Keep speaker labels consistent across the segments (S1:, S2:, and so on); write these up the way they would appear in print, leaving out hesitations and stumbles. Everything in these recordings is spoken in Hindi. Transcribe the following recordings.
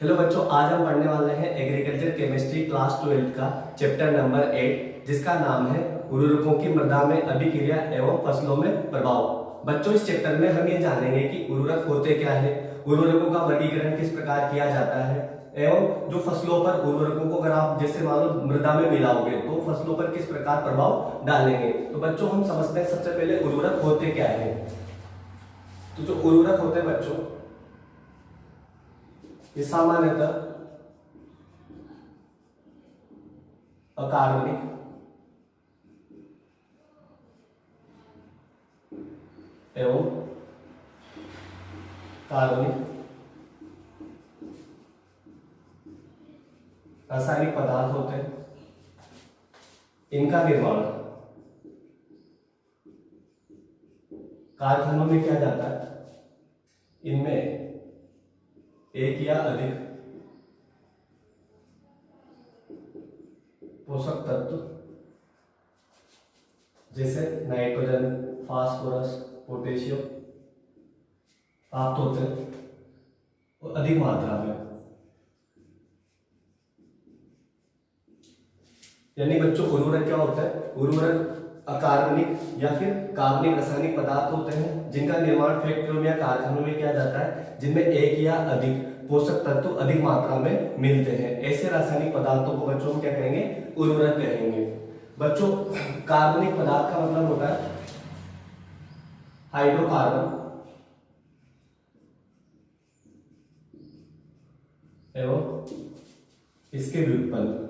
S1: हेलो बच्चों, आज हम पढ़ने वाले हैं एग्रीकल्चर केमिस्ट्री क्लास 12 का चैप्टर नंबर 8 जिसका नाम है उर्वरकों की मृदा में अभिक्रिया एवं फसलों में प्रभाव। बच्चों, इस चैप्टर में हम ये जानेंगे कि उर्वरक होते क्या है, उर्वरकों का वर्गीकरण किस प्रकार किया जाता है एवं जो फसलों पर उर्वरकों को अगर आप जैसे मान लो मृदा में मिलाओगे तो फसलों पर किस प्रकार प्रभाव डालेंगे। तो बच्चों हम समझते हैं सबसे पहले उर्वरक होते क्या है। तो जो उर्वरक होते हैं बच्चों, ये सामान्यतः अकार्बनिक एवं कार्बनिक रासायनिक पदार्थ होते हैं। इनका निर्माण कारखानों में किया जाता है। इनमें एक या अधिक पोषक तत्व जैसे नाइट्रोजन, फास्फोरस, पोटेशियम प्राप्त होते हैं और अधिक मात्रा में। यानी बच्चों उर्वरक क्या होता है? उर्वरक अकार्बनिक या फिर कार्बनिक रासायनिक पदार्थ होते हैं जिनका निर्माण फैक्ट्रियों या कारखानों में किया जाता है, जिनमें एक या अधिक पोषक तत्व अधिक मात्रा में मिलते हैं। ऐसे रासायनिक पदार्थों को बच्चों हम क्या कहेंगे? उर्वरक कहेंगे। बच्चों, कार्बनिक पदार्थ का मतलब होता है हाइड्रोकार्बन एवं इसके व्युत्पन्न,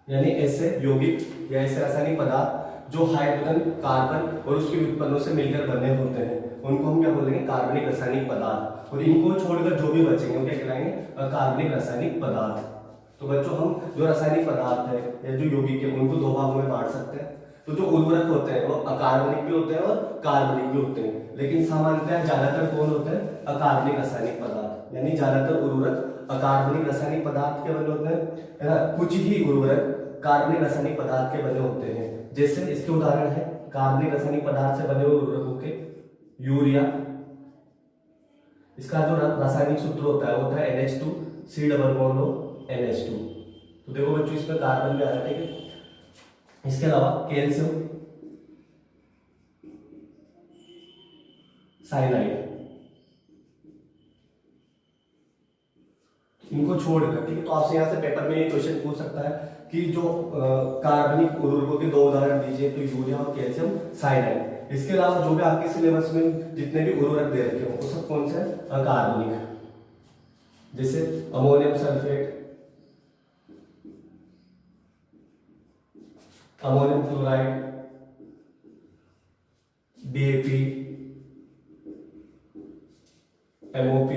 S1: यानी ऐसे यौगिक या ऐसे रासायनिक पदार्थ जो हाइड्रोजन, कार्बन और उसके व्युत्पन्नों से मिलकर बने होते हैं, उनको हम क्या बोलेंगे? कार्बनिक रासायनिक पदार्थ। और इनको छोड़कर जो भी बचेंगे वो क्या कहलाएंगे? अकार्बनिक रासायनिक पदार्थ। तो बच्चों हम जो रासायनिक पदार्थ है या जो यौगिक है उनको दो भागों में बांट सकते हैं। तो जो उर्वरक होते हैं वो अकार्बनिक भी होते हैं और कार्बनिक भी होते हैं, लेकिन सामान्यतः ज्यादातर कौन होते हैं? अकार्बनिक रासायनिक पदार्थ। यानी ज्यादातर उर्वरक अकार्बनिक रासायनिक पदार्थ के बने होते हैं, है ना। कुछ ही उर्वरक कार्बनिक रासायनिक पदार्थ के बने होते हैं। जैसे इसके उदाहरण है कार्बनिक रासायनिक पदार्थ से बने हुए उर्वरकों के यूरिया। इसका जो रासायनिक सूत्र होता है वो होता है NH2 C double bond O NH2। तो देखो बच्चों, इसमें कार्बन भी आ रहा है, ठीक है। इसके अलावा कैल्शियम साइनाइड, इनको छोड़कर, ठीक है। तो आपसे यहाँ से पेपर में ये क्वेश्चन पूछ सकता है कि जो कार्बनिक उर्वरकों के दो उदाहरण दीजिए, तो यूरिया और कैल्शियम साइनाइड। इसके अलावा जो भी आपके सिलेबस में जितने भी उर्वरक दे रखे हो वो सब कौन से? अकार्बनिक, जैसे ammonium sulphate, ammonium chloride, DAP, MOP,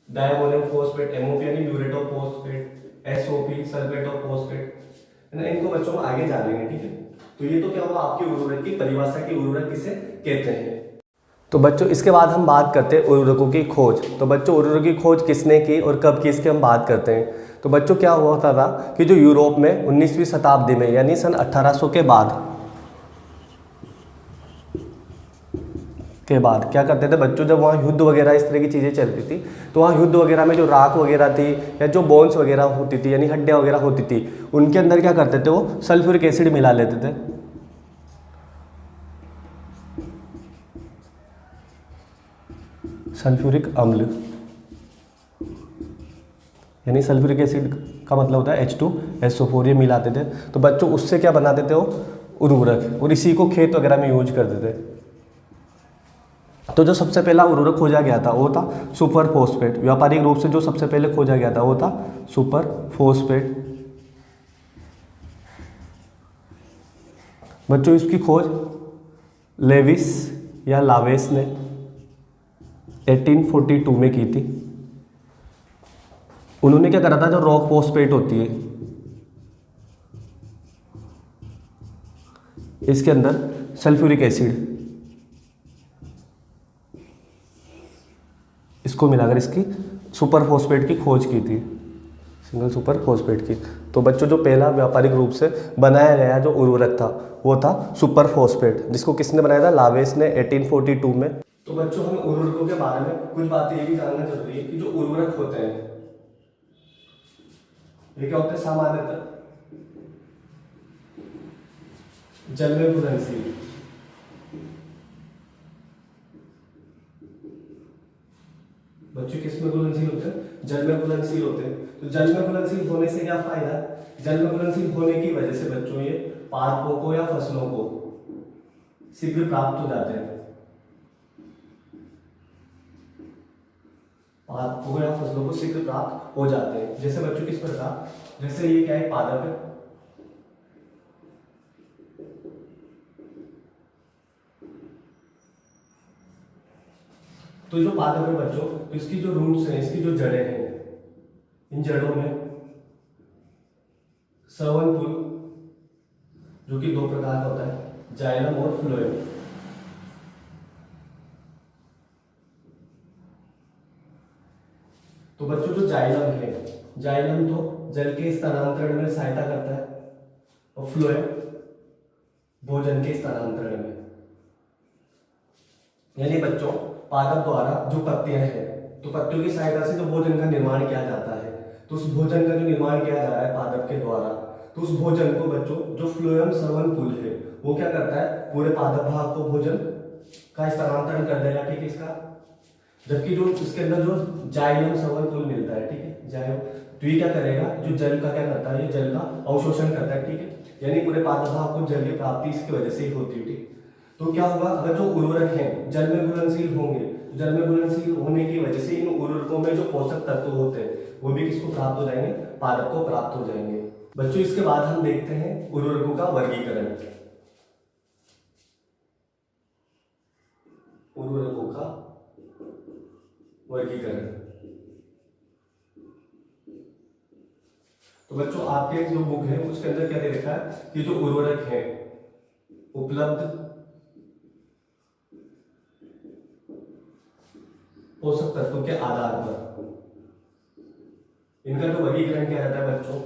S1: diammonium phosphate, MOP यानी muriate of phosphate, SOP sulphate of phosphate, है ना। इनको बच्चों आगे जानेंगे, ठीक है। तो ये तो क्या हुआ आपकी उर्वरक की परिभाषा की उर्वरक किसे कहते हैं। तो बच्चों इसके बाद हम बात करते हैं उर्वरकों की खोज। तो बच्चों उर्वरक की खोज किसने की और कब की, इसकी हम बात करते हैं। तो बच्चों क्या हुआ था कि जो यूरोप में 19वीं शताब्दी में यानी सन 1800 के बाद क्या करते थे बच्चों, जब वहाँ युद्ध वगैरह इस तरह की चीज़ें चलती थी तो वहाँ युद्ध वगैरह में जो राख वगैरह थी या जो बोन्स वगैरह होती थी यानी हड्डियाँ वगैरह होती थी, उनके अंदर क्या करते थे वो सल्फ्यूरिक एसिड मिला लेते थे। सल्फ्यूरिक अम्ल, यानी सल्फ्यूरिक एसिड का मतलब होता है H2SO4, ये मिलाते थे। तो बच्चों उससे क्या बनाते थे वो? उर्वरक। और इसी को खेत वगैरह में यूज करते थे। तो जो सबसे पहला उर्वरक खोजा गया था वो था सुपर फॉस्फेट। व्यापारिक रूप से जो सबसे पहले खोजा गया था वो था सुपर फॉस्फेट। बच्चों इसकी खोज लेविस या लावेस ने 1842 में की थी। उन्होंने क्या करा था, जो रॉक फॉस्फेट होती है इसके अंदर सल्फ्यूरिक एसिड, इसको मिलाकर इसकी सुपर फॉस्फेट की खोज की थी। सिंगल सुपर फॉस्फेट की। तो बच्चों जो पहला व्यापारिक रूप से बनाया गया जो उर्वरक था वो था सुपर फॉस्फेट, जिसको किसने बनाया था? लावेस ने 1842 में। तो बच्चों हमें उर्वरकों के बारे में कुछ बातें ये भी जानना जरूरी है कि जो उर्वरक होते हैं ये क्या होते हैं, सामान्यतः जल में घुलनशील। बच्चों किस में घुलनशील होते हैं, जल में घुलनशील होते हैं। तो जल में घुलनशील होने से क्या फायदा, जल में घुलनशील होने की वजह से बच्चों ये पादपों को या फसलों को शीघ्र प्राप्त हो जाते हैं, पादपों या फसलों को शीघ्र प्राप्त हो जाते हैं। जैसे बच्चों किस प्रकार, जैसे ये क्या है, पादप है, तो जो पादप है बच्चों, तो इसकी जो रूट्स हैं, इसकी जो जड़ें हैं, इन जड़ों में श्रवण पुल जो कि दो प्रकार का होता है, जाइलम और फ्लोएम। तो बच्चों जो जाइलम है, जाइलम तो जल के स्थानांतरण में सहायता करता है और फ्लोएम भोजन के स्थानांतरण में। यानी बच्चों पादप द्वारा जो पत्तियां हैं, तो पत्तियों की सहायता से जो भोजन का निर्माण किया जाता है, तो उस भोजन का जो निर्माण किया जा रहा है पादप के द्वारा, तो उस भोजन को बच्चों जो फ्लोएम श्रवण पुल है वो क्या करता है, पूरे पादप भाग को भोजन का स्थानांतरण कर देगा, ठीक है इसका। जबकि जो इसके अंदर जो जाइलम श्रवण पुल मिलता है, ठीक है, जाइलम, तो ये क्या करेगा, जो जल का क्या करता है, ये जल का अवशोषण करता है, ठीक है। यानी पूरे पादप भाग को जल की प्राप्ति इसकी वजह से ही होती है, ठीक। तो क्या होगा, अगर जो उर्वरक हैं जल में घुलनशील होंगे, जल में घुलनशील होने की वजह से इन उर्वरकों में जो पोषक तत्व होते हैं वो भी किसको प्राप्त हो जाएंगे, पादप को प्राप्त हो जाएंगे। बच्चों इसके बाद हम देखते हैं उर्वरकों का वर्गीकरण। उर्वरकों का वर्गीकरण, तो बच्चों आपके जो बुक है उसके अंदर क्या दे रखा है कि जो उर्वरक है उपलब्ध पोषक तत्वों के आधार पर, इनका जो वर्गीकरण किया जाता है बच्चों,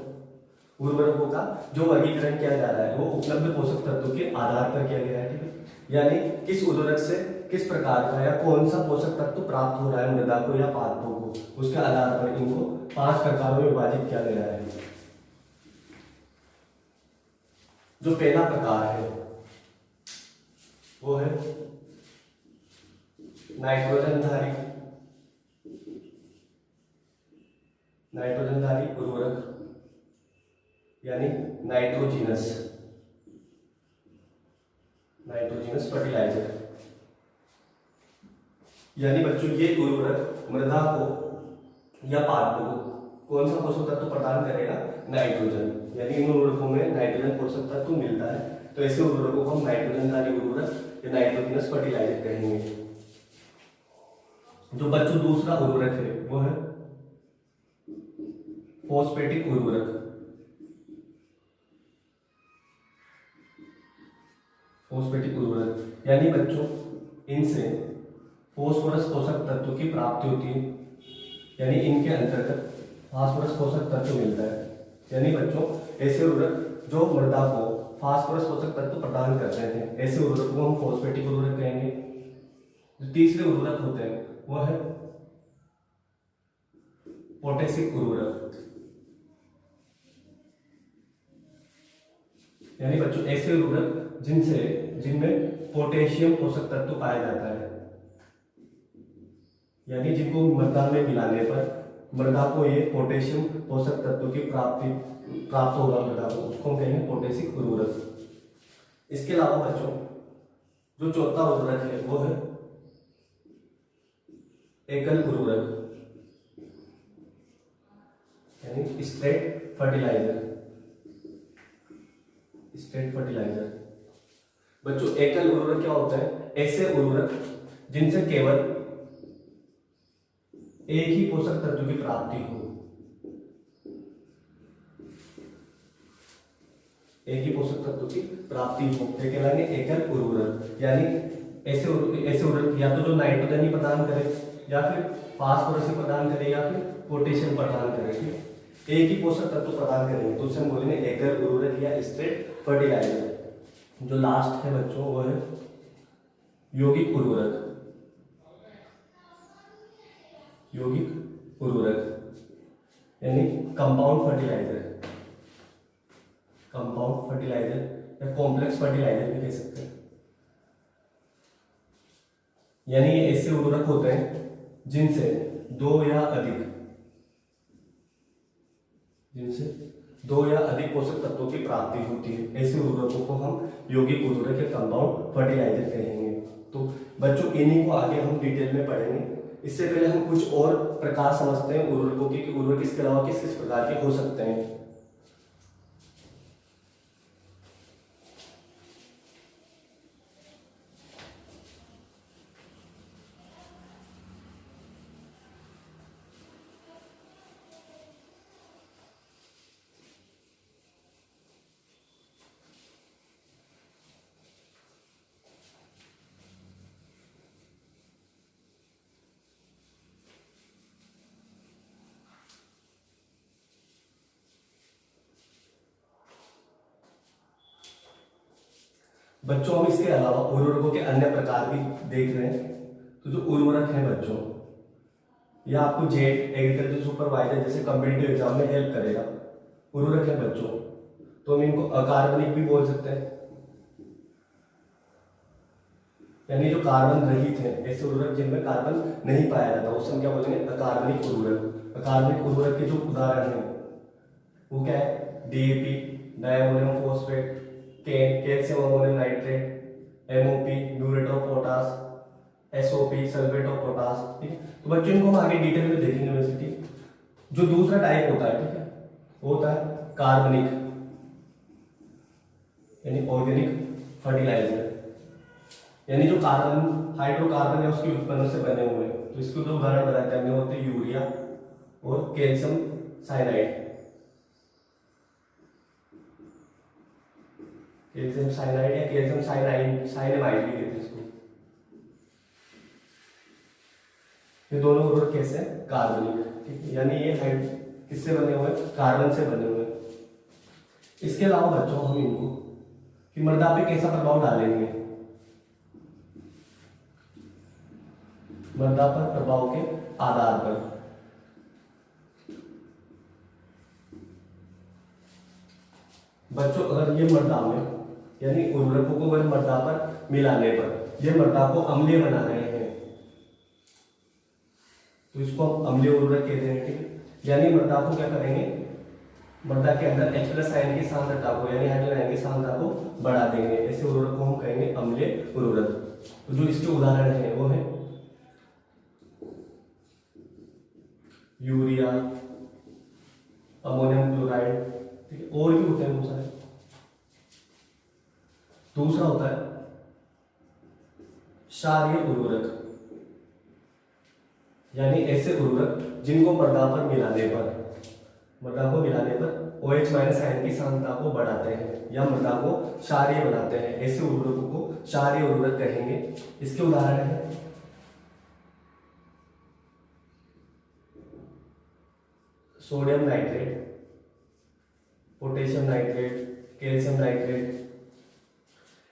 S1: उर्वरकों का जो वर्गीकरण किया जा रहा है वो उपलब्ध पोषक तत्वों के आधार पर किया गया है, ठीक है। यानी किस उर्वरक से किस प्रकार का या कौन सा पोषक तत्व प्राप्त हो रहा है मृदा को या पादपों को, उसके आधार पर इनको 5 प्रकारों में विभाजित किया गया है। जो पहला प्रकार है वो है नाइट्रोजनधारी, नाइट्रोजनधारी उर्वरक यानी नाइट्रोजिनस, नाइट्रोजिनस फर्टिलाइजर। यानी बच्चों ये उर्वरक मृदा को या पादपों को कौन सा पोषक तत्व प्रदान करेगा, नाइट्रोजन। यानी इन उर्वरकों में नाइट्रोजन पोषक तत्व मिलता है, तो ऐसे उर्वरकों को हम नाइट्रोजनधारी उर्वरक या नाइट्रोजिनस फर्टिलाइजर कहेंगे। जो बच्चों दूसरा उर्वरक है वो है फॉस्फेटिक उर्वरक। फॉस्फेटिक उर्वरक यानी बच्चों इनसे फॉस्फोरस पोषक तत्व की प्राप्ति होती है, यानी इनके अंतर्गत फास्फोरस पोषक तत्व मिलता है। यानी बच्चों ऐसे उर्वरक जो मृदा को फास्फोरस पोषक तत्व प्रदान करते हैं, ऐसे उर्वरक को हम फॉस्फेटिक उर्वरक कहेंगे। जो तीसरे उर्वरक होते हैं वो है पोटेशिक उर्वरक। यानी बच्चों ऐसे उर्वरक जिनमें पोटेशियम पोषक तत्व पाया जाता है, यानी जिनको मृदा में मिलाने पर मृदा को ये पोटेशियम पोषक तत्व की प्राप्त होगा मृदा को, उसको हम कहेंगे पोटेशिक उर्वरक। इसके अलावा बच्चों जो चौथा उर्वरक है वो है एकल उर्वरक यानी स्ट्रेट फर्टिलाइजर। स्ट्रेट फर्टिलाइजर बच्चों एकल उर्वरक क्या होता है, ऐसे उर्वरक जिनसे केवल एक ही पोषक तत्व की प्राप्ति हो, एक ही पोषक तत्व की प्राप्ति हो, ये कहलाएंगे एकल उर्वरक। यानी ऐसे उर्वरक या तो जो नाइट्रोजन ही प्रदान करे या फिर फास्फोरस ही प्रदान करे या फिर पोटेशियम प्रदान करे, ठीक, एक ही पोषक तत्व प्रदान करेंगे तो उसे हम बोलेंगे एकल उर्वरक या स्ट्रेट फर्टिलाइजर। जो लास्ट है बच्चों वो है यौगिक उर्वरक। यौगिक उर्वरक यानी कंपाउंड फर्टिलाइजर, कंपाउंड फर्टिलाइजर या कॉम्प्लेक्स फर्टिलाइजर भी कह सकते हैं। यानी ये ऐसे उर्वरक होते हैं जिनसे दो या अधिक पोषक तत्वों की प्राप्ति होती है। ऐसे उर्वरकों को हम यौगिक उर्वरक या कंपाउंड फर्टिलाइजर कहेंगे। तो बच्चों इन्हीं को आगे हम डिटेल में पढ़ेंगे। इससे पहले हम कुछ और प्रकार समझते हैं उर्वरकों की कि उर्वरक इसके अलावा किस किस प्रकार के हो सकते हैं। बच्चों हम इसके अलावा उर्वरकों के अन्य प्रकार भी देख रहे हैं। तो जो उर्वरक है बच्चों, यह आपको जेट एग्रीकल्चर सुपरवाइजर जैसे कॉम्पिटिटिव एग्जाम में हेल्प करेगा। उर्वरक है बच्चों, तो हम इनको अकार्बनिक भी बोल सकते हैं, यानी जो कार्बन रहित है। ऐसे उर्वरक जिनमें कार्बन नहीं पाया जाता उसे हम क्या बोलेंगे, अकार्बनिक उर्वरक। अकार्बनिक उर्वरक के जो उदाहरण है वो क्या है, DAP, diammonium phosphate, calcium ammonium nitrate, MOP, muriate of potash, SOP, sulphate of potash. ठीक है, तो बच्चों इनको हम आगे डिटेल में देखेंगे यूनिवर्सिटी। जो दूसरा टाइप होता है, ठीक है, वो होता है कार्बनिक यानी ऑर्गेनिक फर्टिलाइजर, यानी जो कार्बन हाइड्रोकार्बन है उसके उत्पन्न से बने हुए हैं। तो इसके दो उदाहरण बताते हैं, होते हैं यूरिया और कैल्शियम साइनाइड। कैल्शियम साइनाइड या कैल्शियम साइनामाइड भी कहते हैं इसको। ये दोनों उर्वरक कैसे हैं, कार्बनिक। ठीक है, यानी ये किससे बने हुए, कार्बन से बने हुए। इसके अलावा बच्चों हम इनको कि मृदा पे कैसा प्रभाव डालेंगे, मृदा पर प्रभाव के आधार पर। बच्चों अगर ये मृदा में यानी उर्वरकों को अगर मृदा पर मिलाने पर ये मृदा को अम्लीय बना रहे हैं तो इसको हम अम्लीय उर्वरक कहते हैं। ठीक है, यानी मृदा को क्या करेंगे, मृदा के अंदर H+ आयन की सांद्रता को यानी हाइड्रोजन आयन की सांद्रता को बढ़ा देंगे। ऐसे उर्वरक को हम कहेंगे अम्लीय उर्वरक। तो जो इसके उदाहरण है वो है यूरिया, अमोनियम क्लोराइड, ठीक है, और भी होते हैं बहुत सारे। दूसरा होता है क्षारीय उर्वरक, यानी ऐसे उर्वरक जिनको मृदा को मिलाने पर OH- आयन की सांद्रता को बढ़ाते हैं या मृदा को क्षारीय बनाते हैं। ऐसे उर्वरकों को क्षारीय उर्वरक कहेंगे। इसके उदाहरण है sodium nitrate, potassium nitrate, calcium nitrate.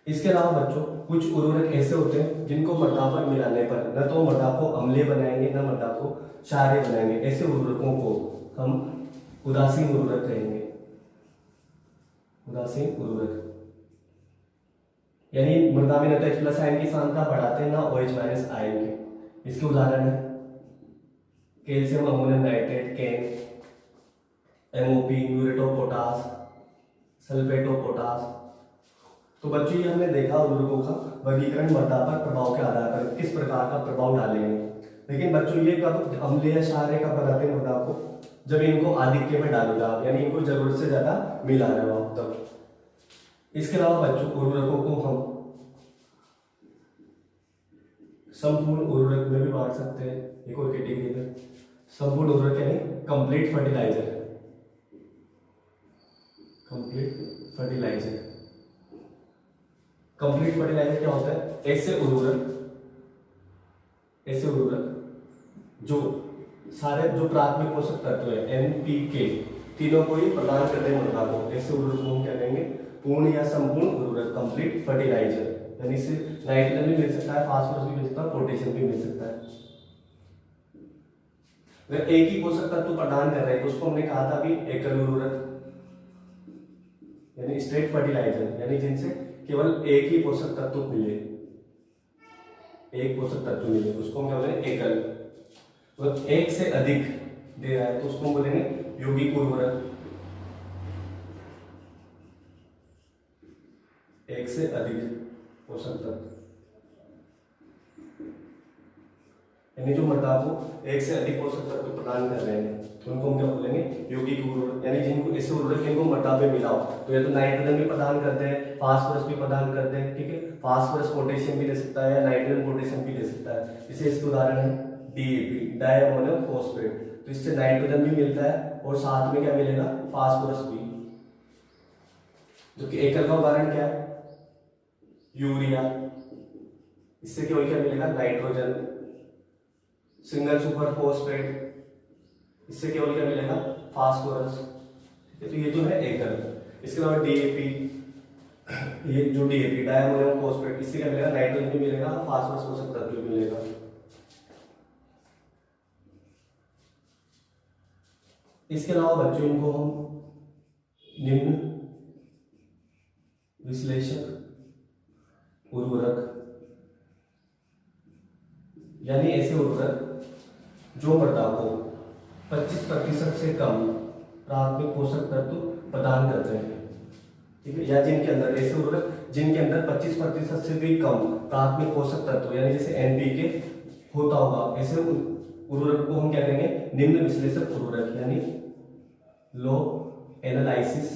S1: इसके अलावा बच्चों कुछ उर्वरक ऐसे होते हैं जिनको मृदा पर मिलाने पर न तो मृदा को अम्लीय बनाएंगे न मृदा को क्षारीय बनाएंगे। ऐसे उर्वरकों को हम उदासीन उर्वरक कहेंगे। उदासीन उर्वरक यानी मृदा में न तो H+ आयन की सांद्रता बढ़ाते हैं न OH- आयन के। इसके उदाहरण है calcium ammonium nitrate, can, MOP, muriate of potash, sulphate of potash. तो बच्चों ये हमने देखा उर्वरकों का वर्गीकरण मृदा पर प्रभाव के आधार पर किस प्रकार का प्रभाव डालेंगे। लेकिन बच्चों ये कब अम्लीय या क्षारीय कब बनाते हैं मृदा को, जब इनको आधिक्य में डालेगा यानी इनको जरूरत से ज्यादा मिला रहे हो तब। इसके अलावा बच्चों उर्वरकों को हम संपूर्ण उर्वरक में भी बांट सकते हैं। एक और कैटेगरी में संपूर्ण उर्वरक यानी कंप्लीट फर्टिलाइजर। कंप्लीट फर्टिलाइजर क्या होता है, ऐसे उर्वरक जो सारे जो प्राथमिक पोषक तत्व है NPK तीनों को ही प्रदान करते हैं मृदा को। ऐसे उर्वरक को हम क्या कहेंगे, पूर्ण या संपूर्ण उर्वरक, कंप्लीट फर्टिलाइजर। यानी इससे नाइट्रोजन भी मिल सकता है, फास्फोरस भी मिल सकता है, पोटेशियम भी मिल सकता है। अगर एक ही पोषक तत्व प्रदान कर रहे हैं तो उसको हमने कहा था अभी एकल उर्वरक, यानी स्ट्रेट फर्टिलाइजर, यानी जिनसे केवल एक ही पोषक तत्व मिले, एक पोषक तत्व मिले, उसको हम क्या बोलेंगे एकल। तो एक से अधिक दे रहा है तो उसको हम बोलेंगे यौगिक उर्वरक, एक से अधिक पोषक तत्व, यानी जो मृदा को एक से अधिक पोषक तत्व प्रदान कर रहे हैं तो उनको हम क्या बोलेंगे यौगिक उर्वरक, यानी जिनको ऐसे उर्वरक जिनको मृदा में मिला हो, तो ये तो नाइट्रोजन भी प्रदान करते हैं, फास्फोरस भी प्रदान करते हैं, ठीक है, फास्फोरस पोटेशियम भी ले सकता है या नाइट्रोजन पोटेशियम भी ले सकता है। इसे इसके उदाहरण है डीएपी, डाई अमोनियम फॉस्फेट, तो इससे नाइट्रोजन भी मिलता है और साथ में क्या मिलेगा फास्फोरस भी। जो कि एकल का उदाहरण क्या है यूरिया, इससे केवल क्या मिलेगा नाइट्रोजन। सिंगल सुपर फॉस्फेट, इससे केवल क्या मिलेगा फास्फोरस। तो ये जो है एकल। इसके अलावा डीएपी, ये जो डीएपी डाई अमोनियम फॉस्फेट, इससे क्या मिलेगा नाइट्रोजन भी मिलेगा, फास्फोरस पोषक तत्व भी मिलेगा। इसके अलावा बच्चों इनको हम निम्न विश्लेषक उर्वरक, यानी ऐसे उर्वरक जो मृदा को 25% से कम प्राथमिक पोषक तत्व प्रदान करते हैं, ठीक है, या जिनके अंदर ऐसे उर्वरक जिनके अंदर 25% से भी कम प्राथमिक पोषक तत्व, यानी जैसे एनपीके होता होगा, ऐसे उर्वरक को हम क्या करेंगे निम्न विश्लेषक उर्वरक, यानी लो एनालिसिस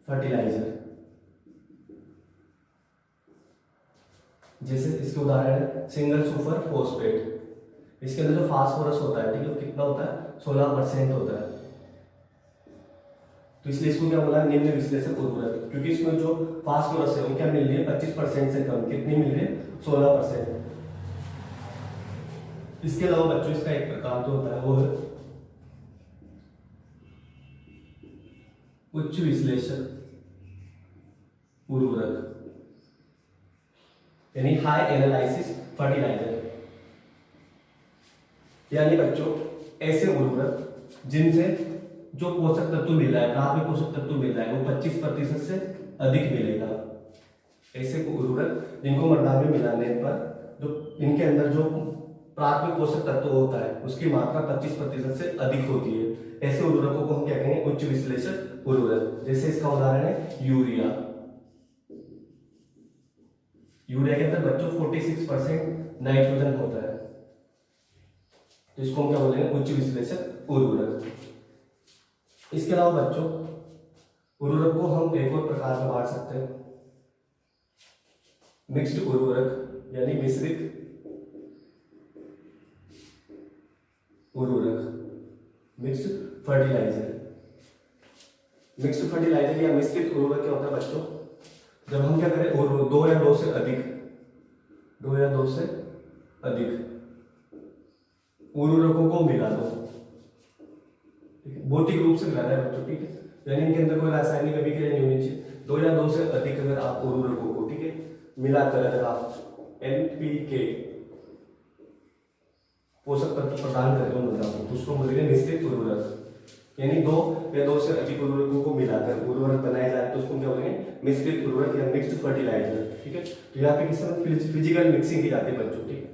S1: फर्टिलाइजर। जैसे इसके उदाहरण है सिंगल सुपर फॉस्फेट, इसके अंदर जो फास्फोरस होता है, ठीक है, कितना होता है 16% होता है, तो इसलिए इसको क्या बोला निम्न विश्लेषक उर्वरक, क्योंकि इसमें जो फास्फोरस है वो क्या मिल रही है 25% से कम, कितनी मिल रही है 16%। इसके अलावा बच्चों इसका एक प्रकार जो होता है वो है उच्च विश्लेषक उर्वरक, यानी हाई एनालिसिस फर्टिलाइजर, यानी बच्चों ऐसे उर्वरक जिनसे जो पोषक तत्व मिल रहा है, प्राथमिक पोषक तत्व मिल रहा है वो 25% से अधिक मिलेगा। ऐसे उर्वरक जिनको मृदा में मिलाने पर जो इनके अंदर जो प्राथमिक पोषक तत्व होता है उसकी मात्रा 25% से अधिक होती है, ऐसे उर्वरकों को हम क्या कहेंगे उच्च विश्लेषक उर्वरक। जैसे इसका उदाहरण है यूरिया, यूरिया के अंदर बच्चों 46% नाइट्रोजन होता है, तो इसको हम क्या बोलेंगे उच्च विश्लेषक उर्वरक। इसके अलावा बच्चों उर्वरक को हम एक और प्रकार में बांट सकते हैं, मिक्स्ड उर्वरक, यानी मिश्रित उर्वरक, मिक्स्ड फर्टिलाइजर। मिक्स्ड फर्टिलाइजर या मिश्रित उर्वरक क्या होता है बच्चों, जब हम क्या करें उर्वरक 2 या 2 से अधिक उर्वरकों को मिला दो, भौतिक रूप से मिलाना है बच्चों, ठीक है, यानी इनके अंदर कोई रासायनिक अभिक्रिया नहीं होनी चाहिए। 2 या 2 से अधिक अगर आप उर्वरकों को, ठीक है, मिलाकर अगर आप एनपीके पोषक तत्व प्रदान करते हो मृदा को, तो उसको बोलेंगे मिश्रित उर्वरक, यानी 2 या 2 से अधिक उर्वरकों को मिलाकर उर्वरक बनाए जाए तो उसको क्या बोलेंगे मिश्रित उर्वरक या मिक्स्ड फर्टिलाइजर, ठीक है। तो यहाँ पे किसी फिजिकल मिक्सिंग की जाती है बच्चों, ठीक है।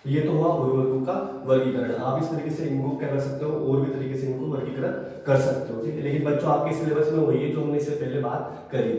S1: तो ये तो हुआ उर्वरकों का वर्गीकरण। आप इस तरीके से इनको क्या कर सकते हो, और भी तरीके से इनको वर्गीकरण कर सकते हो, ठीक है। लेकिन बच्चों आपके सिलेबस में वही है जो हमने इससे पहले बात करी।